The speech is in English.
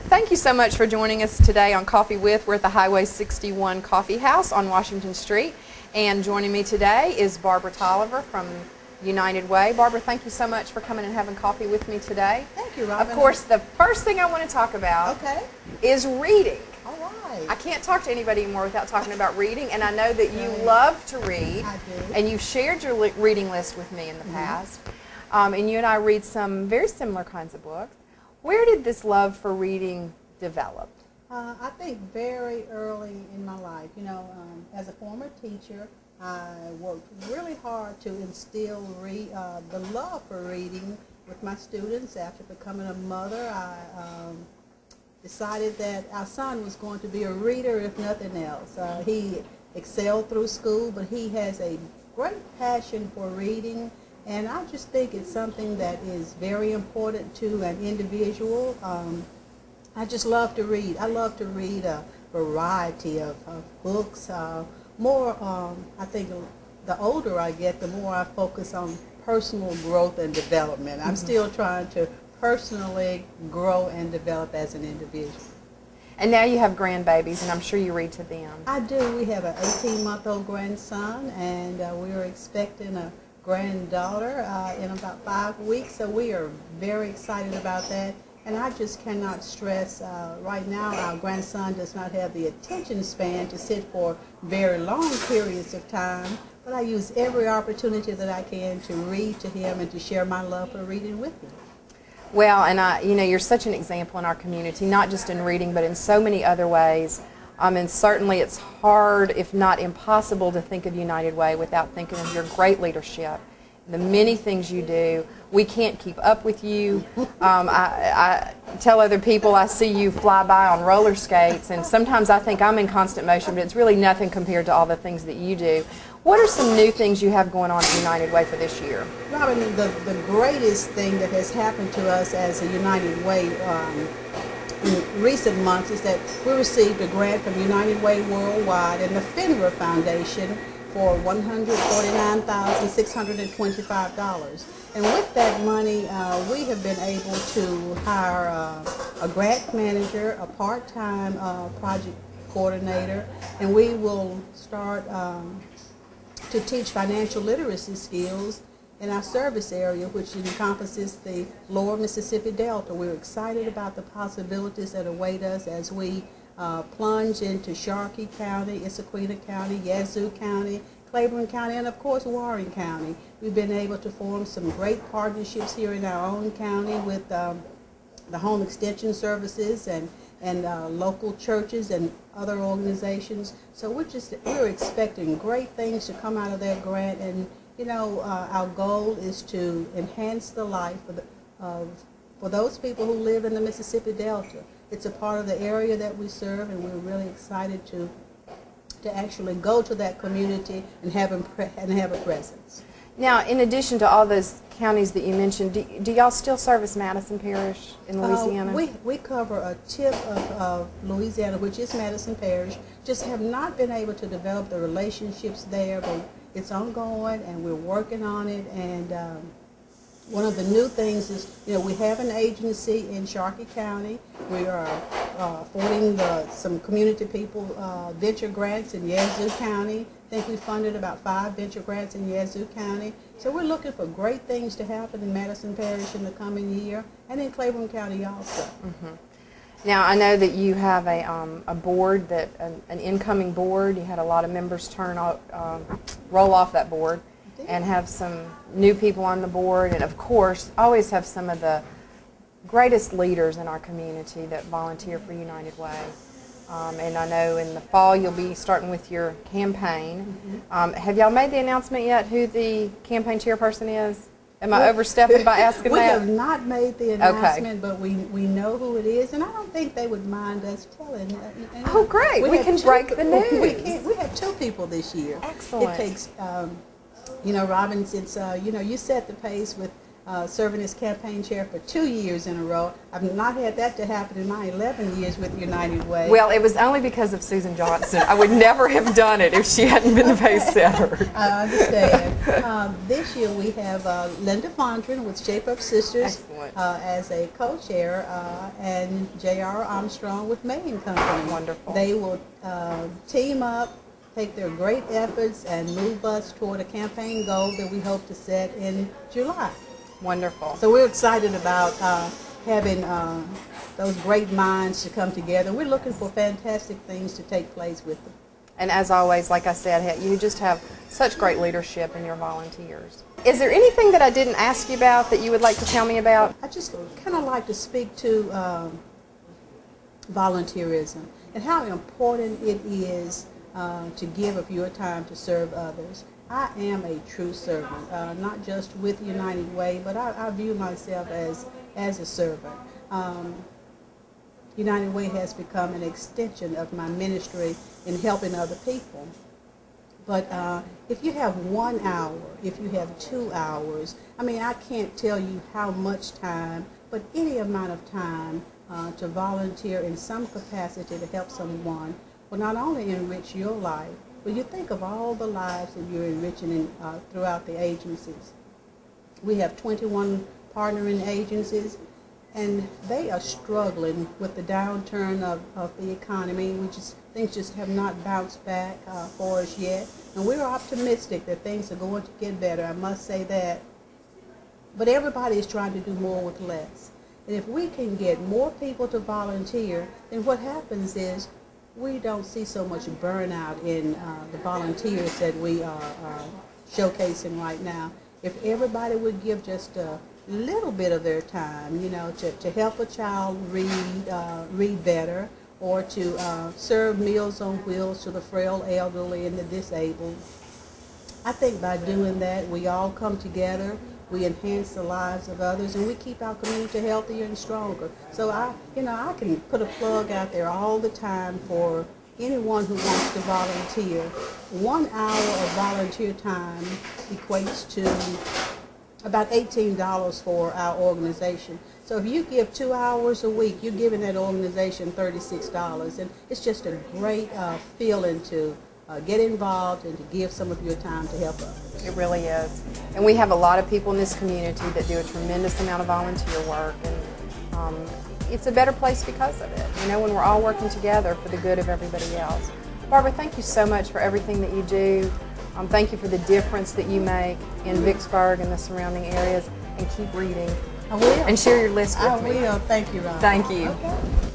Thank you so much for joining us today on Coffee With. We're at the Highway 61 Coffee House on Washington Street. And joining me today is Barbara Tolliver from United Way. Barbara, thank you so much for coming and having coffee with me today. Thank you, Robyn. Of course, the first thing I want to talk about is reading. All right. I can't talk to anybody anymore without talking about reading, and I know that you love to read. I do. And you've shared your reading list with me in the past. And you and I read some very similar kinds of books. Where did this love for reading develop? I think very early in my life. You know, as a former teacher, I worked really hard to instill the love for reading with my students. After becoming a mother, I decided that our son was going to be a reader, if nothing else. He excelled through school, but he has a great passion for reading. And I just think it's something that is very important to an individual. I just love to read. I love to read a variety of books. I think the older I get, the more I focus on personal growth and development. I'm still trying to personally grow and develop as an individual. And now you have grandbabies, and I'm sure you read to them. I do. We have an 18-month-old grandson, and we are expecting a granddaughter in about 5 weeks, so we are very excited about that. And I just cannot stress, right now our grandson does not have the attention span to sit for very long periods of time, but I use every opportunity that I can to read to him and to share my love for reading with him. Well, and you know, you're such an example in our community, not just in reading, but in so many other ways. And certainly it's hard, if not impossible, to think of United Way without thinking of your great leadership, the many things you do. We can't keep up with you. I tell other people I see you fly by on roller skates, and sometimes I think I'm in constant motion, but it's really nothing compared to all the things that you do. What are some new things you have going on at United Way for this year? Robyn, the greatest thing that has happened to us as a United Way in recent months is that we received a grant from United Way Worldwide and the FINRA Foundation for $149,625. And with that money, we have been able to hire a grant manager, a part-time project coordinator, and we will start to teach financial literacy skills in our service area, which encompasses the lower Mississippi Delta. We're excited about the possibilities that await us as we plunge into Sharkey County, Issaquah County, Yazoo County, Claiborne County, and of course Warren County. We've been able to form some great partnerships here in our own county with the home extension services and local churches and other organizations. So we're expecting great things to come out of that grant, and you know, our goal is to enhance the life for those people who live in the Mississippi Delta. It's a part of the area that we serve, and we're really excited to actually go to that community and have a presence. Now, in addition to all those counties that you mentioned, do y'all still service Madison Parish in Louisiana? We cover a tip of Louisiana, which is Madison Parish. Just have not been able to develop the relationships there, but it's ongoing, and we're working on it. And one of the new things is, you know, we have an agency in Sharkey County. We are affording some community people venture grants in Yazoo County. I think we funded about 5 venture grants in Yazoo County. So we're looking for great things to happen in Madison Parish in the coming year, and in Claiborne County also. Now, I know that you have a board, an incoming board. You had a lot of members roll off that board, and have some new people on the board, and of course always have some of the greatest leaders in our community that volunteer for United Way. And I know in the fall you'll be starting with your campaign. Have y'all made the announcement yet who the campaign chairperson is? Am I overstepping by asking we that? We have not made the announcement, but we know who it is, and I don't think they would mind us telling. Oh, great. We can break the news. We have 2 people this year. Excellent. It takes, you know, Robyn, since, you know, you set the pace with serving as campaign chair for 2 years in a row. I've not had that to happen in my 11 years with United Way. Well, it was only because of Susan Johnson. I would never have done it if she hadn't been the pace setter. I understand. This year we have Linda Fondren with Shape Up Sisters as a co-chair, and J.R. Armstrong with May & Company. Wonderful. They will team up, take their great efforts, and move us toward a campaign goal that we hope to set in July. Wonderful. So we're excited about having those great minds to come together. We're looking for fantastic things to take place with them. And as always, like I said, you just have such great leadership in your volunteers. Is there anything that I didn't ask you about that you would like to tell me about? I just kind of like to speak to volunteerism and how important it is to give of your time to serve others. I am a true servant, not just with United Way, but I view myself as a servant. United Way has become an extension of my ministry in helping other people. But if you have 1 hour, if you have 2 hours, I mean, I can't tell you how much time, but any amount of time to volunteer in some capacity to help someone will not only enrich your life, but you think of all the lives that you're enriching throughout the agencies. We have 21 partnering agencies, and they are struggling with the downturn of the economy. Things just have not bounced back for us yet. And we're optimistic that things are going to get better, I must say that. But everybody is trying to do more with less. And if we can get more people to volunteer, then what happens is we don't see so much burnout in the volunteers that we are showcasing right now. If everybody would give just a little bit of their time, you know, to help a child read better, or to serve Meals on Wheels to the frail, elderly, and the disabled. I think by doing that, we all come together, we enhance the lives of others, and we keep our community healthier and stronger. So I can put a plug out there all the time for anyone who wants to volunteer. 1 hour of volunteer time equates to about $18 for our organization. So if you give 2 hours a week, you're giving that organization $36, and it's just a great feeling to get involved and to give some of your time to help others. It really is. And we have a lot of people in this community that do a tremendous amount of volunteer work, and it's a better place because of it, you know, when we're all working together for the good of everybody else. Barbara, thank you so much for everything that you do. Thank you for the difference that you make in Vicksburg and the surrounding areas, and keep reading. I will. And share your list with me. I will. Thank you, Robyn. Thank you. Okay.